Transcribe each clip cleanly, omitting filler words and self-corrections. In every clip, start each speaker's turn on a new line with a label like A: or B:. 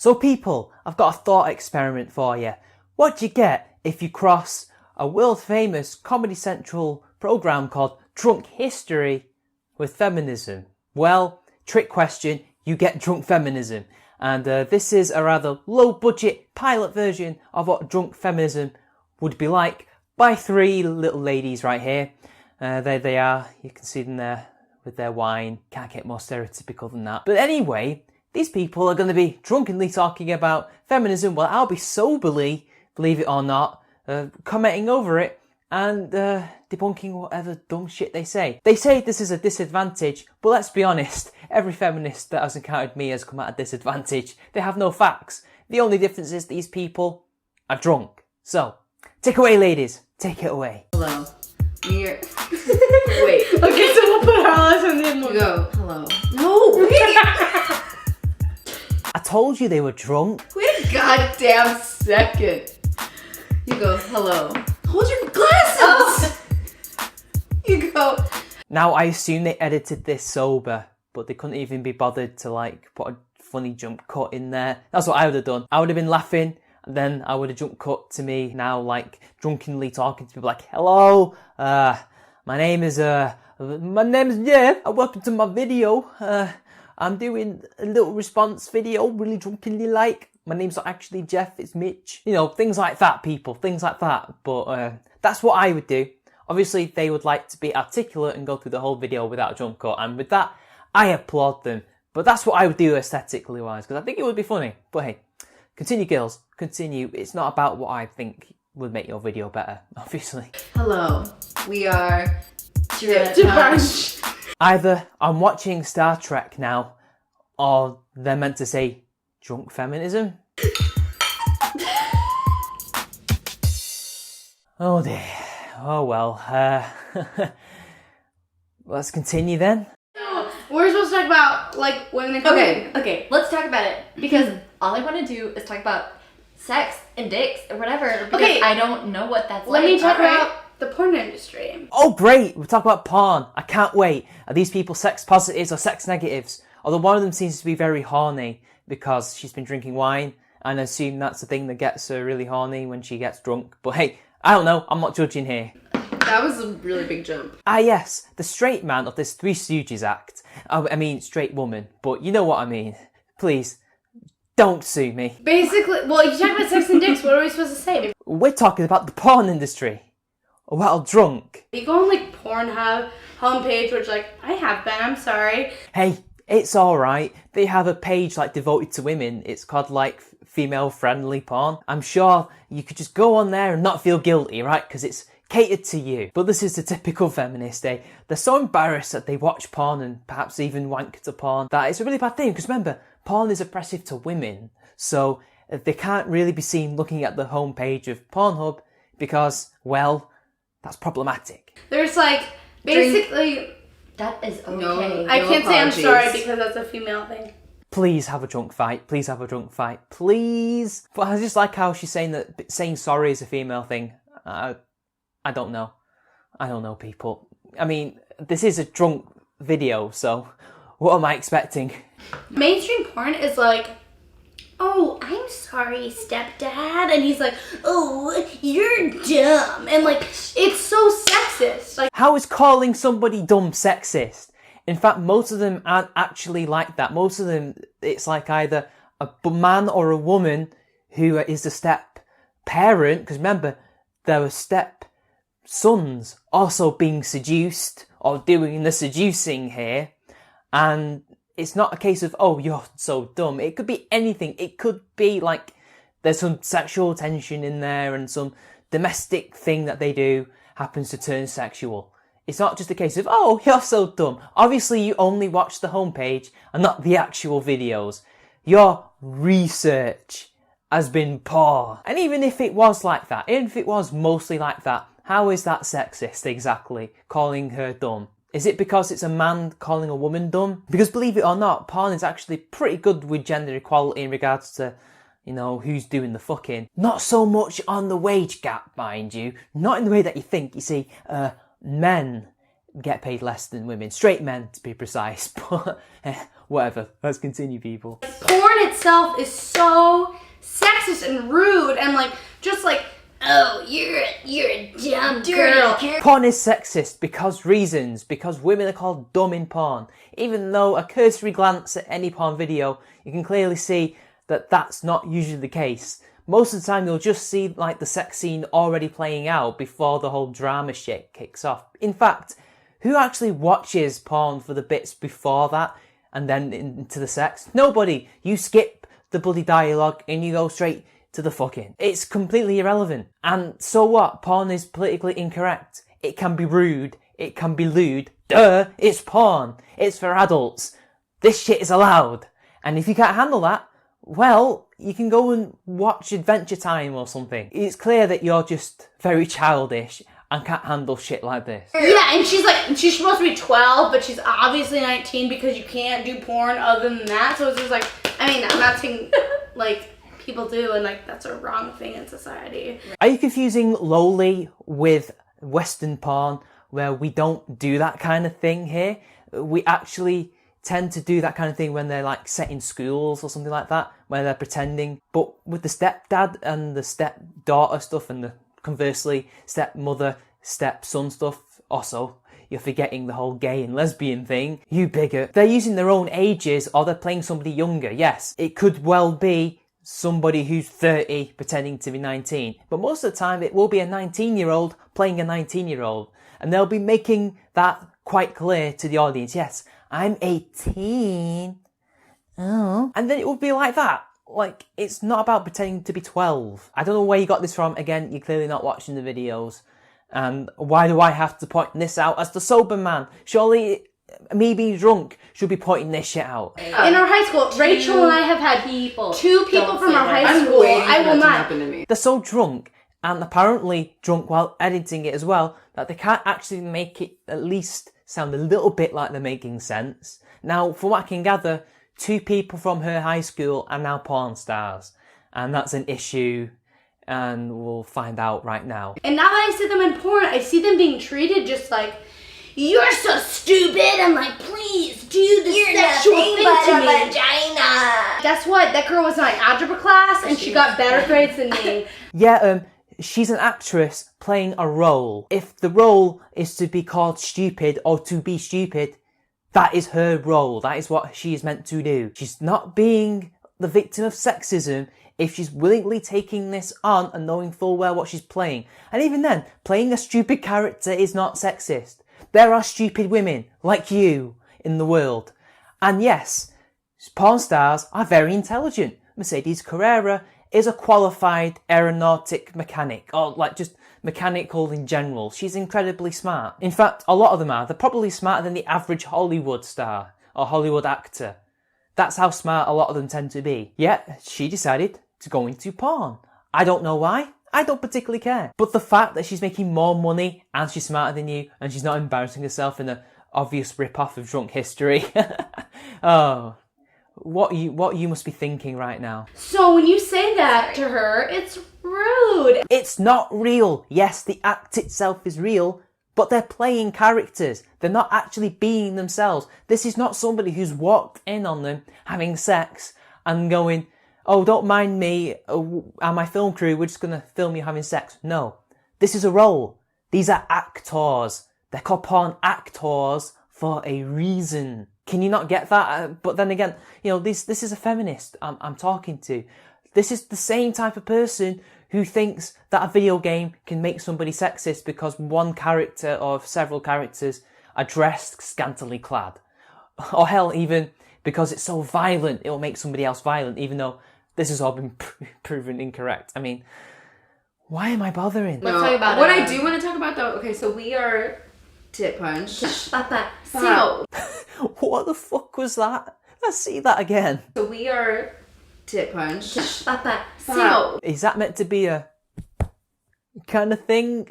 A: So people, I've got a thought experiment for you. What do you get if you cross a world famous Comedy Central programme called Drunk History with feminism? Well, trick question, you get drunk feminism. And this is a rather low budget pilot version of what drunk feminism would be like by three little ladies right here. There they are, you can see them there with their wine. Can't get more stereotypical than that. But anyway, these people are going to be drunkenly talking about feminism while I'll be soberly, believe it or not, commenting over it and debunking whatever dumb shit they say. They say this is a disadvantage, but let's be honest, every feminist that has encountered me has come at a disadvantage. They have no facts. The only difference is these people are drunk. So, take away ladies, take it away.
B: Hello. We're... Wait.
C: Okay, so we'll put our eyes on the end.
B: Go. Hello. No, wait.
A: I told you they were drunk.
B: Wait a goddamn second. You go, hello. Hold your glasses. Oh. You go.
A: Now, I assume they edited this sober, but they couldn't even be bothered to like put a funny jump cut in there. That's what I would have done. I would have been laughing, and then I would have jump cut to me now, like drunkenly talking to people like, hello, my name is Jeff, and welcome to my video. I'm doing a little response video, really drunkenly like. My name's not actually Jeff, it's Mitch. You know, things like that, people, things like that. But that's what I would do. Obviously, they would like to be articulate and go through the whole video without a jump cut. And with that, I applaud them. But that's what I would do aesthetically wise, because I think it would be funny. But hey, continue, girls, continue. It's not about what I think would make your video better, obviously.
B: Hello. We are...
A: Either I'm watching Star Trek now, or they're meant to say drunk feminism. Oh dear. Oh well. Let's continue then.
C: We're supposed to talk about like women in clothing.
D: Okay, let's talk about it because all I want to do is talk about sex and dicks or whatever. Because
C: Okay.
D: I don't know what that's
C: Let
D: like.
C: me talk
D: Alright.
C: about the porn industry.
A: Oh great, we'll talk about porn. I can't wait. Are these people sex positives or sex negatives? Although one of them seems to be very horny because she's been drinking wine, and I assume that's the thing that gets her really horny when she gets drunk. But hey, I don't know, I'm not judging here.
B: That was a really big jump.
A: Ah yes, the straight man of this Three Stooges act. I mean straight woman, but you know what I mean. Please, don't sue me.
C: Basically, well, you talk about sex and dicks, what are we supposed to say?
A: We're talking about the porn industry. While drunk.
C: You go on like Pornhub homepage, which like, I have been, I'm sorry.
A: Hey, it's alright. They have a page like devoted to women. It's called like female friendly porn. I'm sure you could just go on there and not feel guilty, right? Because it's catered to you. But this is the typical feminist, eh? They're so embarrassed that they watch porn and perhaps even wank to porn that it's a really bad thing. Because remember, porn is oppressive to women. So they can't really be seen looking at the homepage of Pornhub because, well, that's problematic.
C: There's like, basically,
D: That is okay.
B: No.
C: I can't say I'm
B: apologies.
C: sorry because that's a female thing.
A: Please have a drunk fight. Please have a drunk fight. Please. But I just like how she's saying that saying sorry is a female thing. I don't know. I don't know, people. I mean, this is a drunk video, so what am I expecting?
C: Mainstream porn is like, oh, I'm sorry, stepdad. And he's like, oh, you're dumb. And like, it's so sexist. Like,
A: How is calling somebody dumb sexist? In fact, most of them aren't actually like that. Most of them, it's like either a man or a woman who is the step parent, because remember, there were step sons also being seduced or doing the seducing here. And it's not a case of, oh, you're so dumb. It could be anything. It could be like there's some sexual tension in there and some domestic thing that they do happens to turn sexual. It's not just a case of, oh, you're so dumb. Obviously, you only watch the homepage and not the actual videos. Your research has been poor. And even if it was like that, even if it was mostly like that, how is that sexist exactly, calling her dumb? Is it because it's a man calling a woman dumb? Because believe it or not, porn is actually pretty good with gender equality in regards to, you know, who's doing the fucking. Not so much on the wage gap, mind you. Not in the way that you think. You see, men get paid less than women. Straight men, to be precise. But whatever. Let's continue, people.
C: porn itself is so sexist and rude and like just like, oh, you're a dumb girl.
A: Porn is sexist because women are called dumb in porn. Even though a cursory glance at any porn video, you can clearly see that that's not usually the case. Most of the time you'll just see like the sex scene already playing out before the whole drama shit kicks off. In fact, who actually watches porn for the bits before that and then into the sex? Nobody. You skip the bloody dialogue and you go straight to the fucking. It's completely irrelevant. And so what? Porn is politically incorrect. It can be rude. It can be lewd. Duh! It's porn. It's for adults. This shit is allowed. And if you can't handle that, well, you can go and watch Adventure Time or something. It's clear that you're just very childish and can't handle shit like this.
C: Yeah, and she's supposed to be 12, but she's obviously 19 because you can't do porn other than that. So it's just like, I mean, I'm not saying, like, people do, and, like, that's a wrong thing in society.
A: Are you confusing lowly with Western porn, where we don't do that kind of thing here? We actually tend to do that kind of thing when they're, like, set in schools or something like that, where they're pretending. But with the stepdad and the stepdaughter stuff and the conversely stepmother, stepson stuff, also, you're forgetting the whole gay and lesbian thing. You bigot. They're using their own ages or they're playing somebody younger. Yes, it could well be somebody who's 30 pretending to be 19. But most of the time it will be a 19-year-old playing a 19-year-old. And they'll be making that quite clear to the audience. Yes, I'm 18. Oh. And then it would be like that. Like, it's not about pretending to be 12. I don't know where you got this from. Again, you're clearly not watching the videos. And why do I have to point this out as the sober man? Surely me being drunk should be pointing this shit out.
C: In our high school, Rachel and I have had two people from our high school. I will not.
A: They're so drunk, and apparently drunk while editing it as well, that they can't actually make it at least sound a little bit like they're making sense. Now, from what I can gather, 2 people from her high school are now porn stars. And that's an issue, and we'll find out right now.
C: And now that I see them in porn, I see them being treated just like, you're so stupid, I'm like, please do the sexual thing to me. Vagina. Guess what? That girl was in my algebra class, and she got better grades than me.
A: Yeah, she's an actress playing a role. If the role is to be called stupid or to be stupid, that is her role. That is what she is meant to do. She's not being the victim of sexism if she's willingly taking this on and knowing full well what she's playing. And even then, playing a stupid character is not sexist. There are stupid women like you in the world. And yes, porn stars are very intelligent. Mercedes Carrera is a qualified aeronautic mechanic, or like just mechanical in general. She's incredibly smart. In fact, a lot of them are. They're probably smarter than the average Hollywood star or Hollywood actor. That's how smart a lot of them tend to be. Yet, she decided to go into porn. I don't know why. I don't particularly care. But the fact that she's making more money and she's smarter than you and she's not embarrassing herself in an obvious rip-off of Drunk History. Oh, what you must be thinking right now.
C: So when you say that to her, it's rude.
A: It's not real. Yes, the act itself is real, but they're playing characters. They're not actually being themselves. This is not somebody who's walked in on them having sex and going, oh, don't mind me and my film crew, we're just going to film you having sex. No, this is a role. These are actors. They're called porn actors for a reason. Can you not get that? But then again, you know, this is a feminist I'm talking to. This is the same type of person who thinks that a video game can make somebody sexist because one character or several characters are dressed scantily clad. Or hell, even because it's so violent, it will make somebody else violent, even though this has all been proven incorrect. I mean, why am I bothering?
B: No,
D: Let's talk about
B: what
D: it.
B: I do want to talk about though, okay, so we are tit punch.
D: So,
A: What the fuck was that? Let's see that again.
B: So we are tit punch.
D: so.
A: Is that meant to be a kind of thing?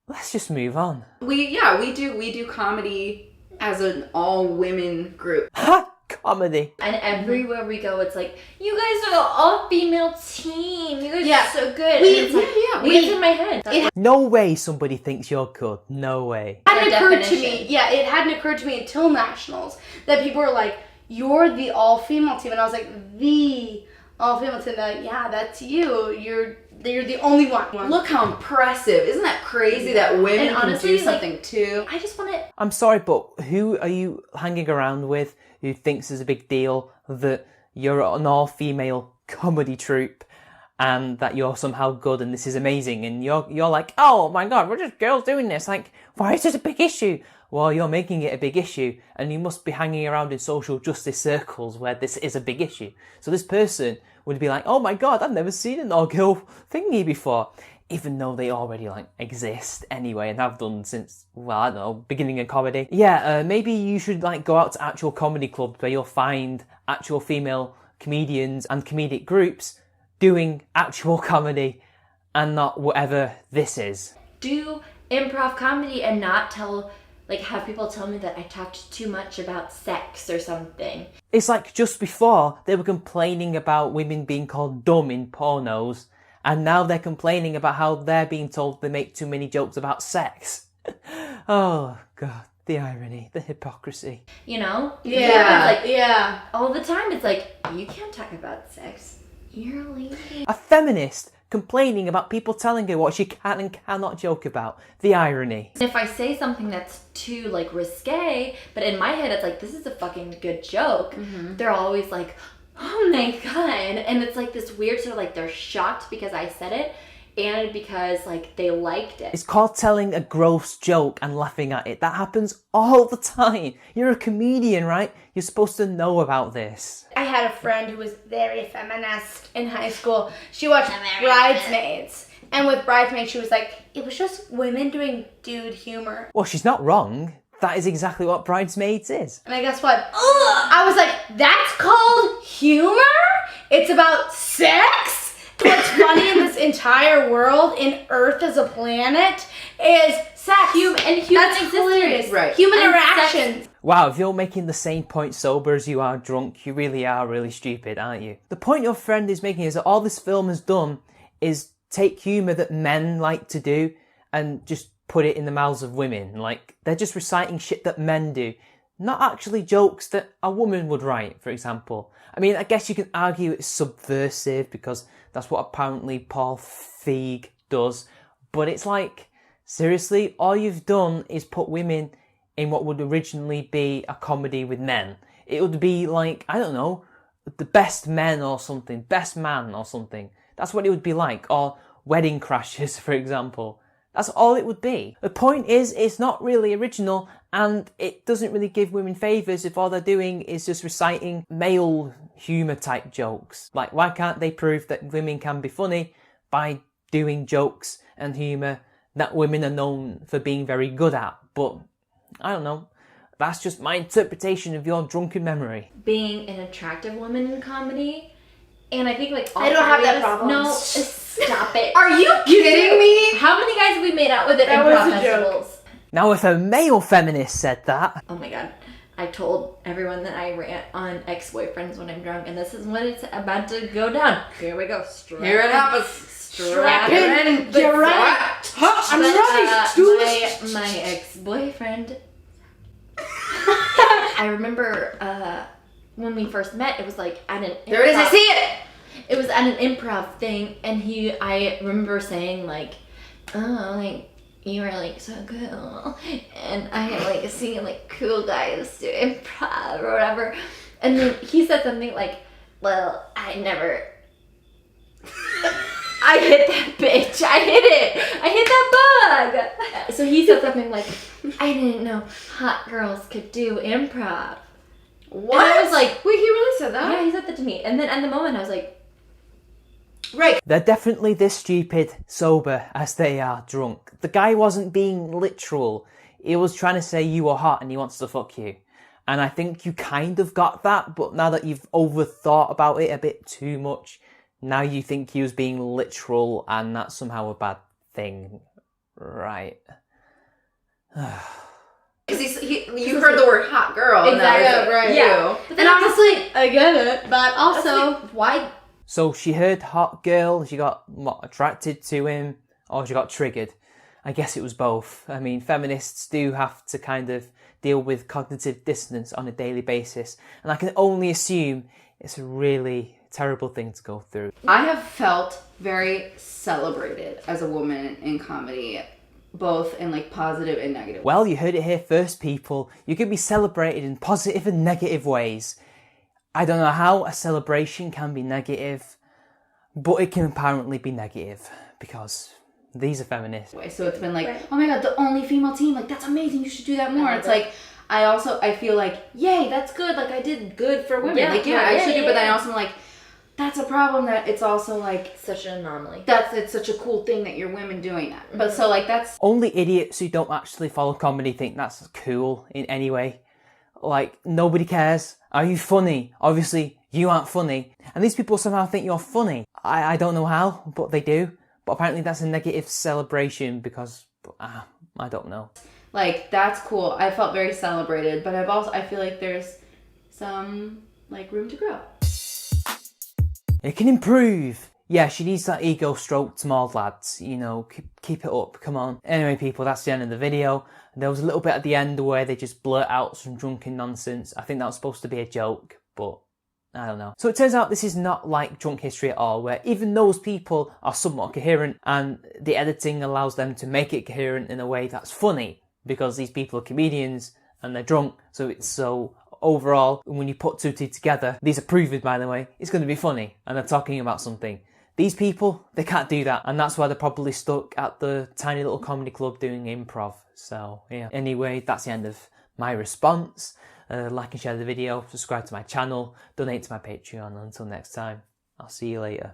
A: Let's just move on.
B: We do comedy as an all women group.
A: Ha! Comedy.
D: And everywhere we go, it's like, you guys are an all-female team. You guys
C: Yeah.
D: are so good.
C: We-
D: and it's like,
B: yeah,
D: it gets in my head.
A: No way somebody thinks you're good. No way.
C: It hadn't
D: Their
C: occurred to me.
D: definition.
C: Yeah, it hadn't occurred to me until nationals that people were like, you're the all-female team. And I was like, the all-female team. They're like, yeah, that's you. You're the only one.
B: Look how impressive. Isn't that crazy that women
D: And
B: can
D: honestly,
B: do something too?
D: I just want to...
A: I'm sorry, but who are you hanging around with who thinks it's a big deal that you're an all-female comedy troupe and that you're somehow good and this is amazing, and you're like, oh my god, we're just girls doing this, like, why is this a big issue? Well, you're making it a big issue, and you must be hanging around in social justice circles where this is a big issue. So this person would be like, oh my god, I've never seen an all-girl thingy before, even though they already, like, exist anyway and have done since, well, I don't know, beginning of comedy. Yeah, maybe you should, like, go out to actual comedy clubs where you'll find actual female comedians and comedic groups doing actual comedy and not whatever this is.
D: do improv comedy and not have people tell me that I talked too much about sex or something.
A: It's like just before they were complaining about women being called dumb in pornos, and now they're complaining about how they're being told they make too many jokes about sex. Oh god, the irony, the hypocrisy.
D: You know?
C: Yeah.
D: It's like,
C: yeah.
D: all the time it's like, you can't talk about sex. You're a lady.
A: A feminist complaining about people telling her what she can and cannot joke about. The irony.
D: If I say something that's too, risque, but in my head it's like, this is a fucking good joke, they're always like, oh my god. And it's like this weird sort of they're shocked because I said it and because they liked it.
A: It's called telling a gross joke and laughing at it. That happens all the time. You're a comedian, right? You're supposed to know about this.
C: I had a friend who was very feminist in high school. She watched Bridesmaids. And with Bridesmaids, she was like, it was just women doing dude humor.
A: Well, she's not wrong. That is exactly what Bridesmaids is.
C: And guess what? I was like, that's called humor? It's about sex? What's funny in this entire world, in Earth as a planet, is sex.
D: Human
C: That's
D: existence.
C: hilarious.
B: Right.
C: Human
D: And
C: interactions.
A: Wow, if you're making the same point sober as you are drunk, you really are really stupid, aren't you? The point your friend is making is that all this film has done is take humour that men like to do and just put it in the mouths of women. They're just reciting shit that men do. Not actually jokes that a woman would write, for example. I mean, I guess you can argue it's subversive because that's what apparently Paul Feig does. But it's seriously, all you've done is put women in what would originally be a comedy with men. It would be I don't know, The Best Men or something, Best Man or something. That's what it would be like. Or Wedding Crashers, for example. That's all it would be. The point is, it's not really original and it doesn't really give women favours if all they're doing is just reciting male humour type jokes. Why can't they prove that women can be funny by doing jokes and humour that women are known for being very good at? But, I don't know. That's just my interpretation of your drunken memory.
D: Being an attractive woman in comedy, and I think all
C: I don't have that
D: three of us-
C: problem.
D: No, stop it.
B: Are you kidding me?
D: How many guys have we made out with at
C: That
D: improv
C: was a joke.
D: festivals?
A: Now, if a male feminist said that...
D: Oh my god. I told everyone that I rant on ex-boyfriends when I'm drunk, and this is when it's about to go down. Here we go.
B: Here it happens.
C: Strap in. Get ready. I'm ready.
D: My ex-boyfriend. I remember when we first met, it was at an
B: There it is. I see it.
D: It was at an improv thing, and I remember saying oh, you were so cool, and I had seen cool guys do improv or whatever, and then he said something well, I never. I hit that bitch. I hit it. I hit that bug. So he said something I didn't know hot girls could do improv.
B: What?
D: And I was like,
C: Wait, he really said that?
D: yeah, he said that to me. And then at the moment I was like,
B: Right.
A: They're definitely this stupid sober as they are drunk. The guy wasn't being literal. He was trying to say you were hot and he wants to fuck you. And I think you kind of got that, but now that you've overthought about it a bit too much, now you think he was being literal and that's somehow a bad thing. Right.
B: Because you heard the word hot girl.
D: Exactly.
B: And that was
C: Right.
D: yeah.
C: And honestly, I get it, but also,
D: why?
A: So she heard hot girl, she got attracted to him, or she got triggered. I guess it was both. I mean, feminists do have to kind of deal with cognitive dissonance on a daily basis, and I can only assume it's a really terrible thing to go through.
B: I have felt very celebrated as a woman in comedy, both in like positive and negative.
A: Well, you heard it here first, people. You can be celebrated in positive and negative ways. I don't know how a celebration can be negative, but it can apparently be negative because these are feminists.
B: So it's been like, oh my god, the only female team, like that's amazing, you should do that more. It's like, I feel like, yay, that's good, like I did good for women. I should do, but then I also am like, that's a problem that it's also like
D: such an anomaly.
B: It's such a cool thing that you're women doing that. But so like that's...
A: Only idiots who don't actually follow comedy think that's cool in any way. Like, nobody cares. Are you funny? Obviously, you aren't funny. And these people somehow think you're funny. I don't know how, but they do. But apparently that's a negative celebration because, I don't know.
B: Like, that's cool. I felt very celebrated, but I feel like there's some, like, room to grow.
A: It can improve. Yeah, she needs that ego stroked more, lads. You know, keep it up, come on. Anyway, people, that's the end of the video. There was a little bit at the end where they just blurt out some drunken nonsense. I think that was supposed to be a joke, but I don't know. So it turns out this is not like drunk history at all, where even those people are somewhat coherent and the editing allows them to make it coherent in a way that's funny because these people are comedians and they're drunk. So overall, when you put two together, these are proven, by the way, it's going to be funny and they're talking about something. These people, they can't do that, and that's why they're probably stuck at the tiny little comedy club doing improv. So, yeah. Anyway, that's the end of my response. Like and share the video, subscribe to my channel, donate to my Patreon, and until next time, I'll see you later.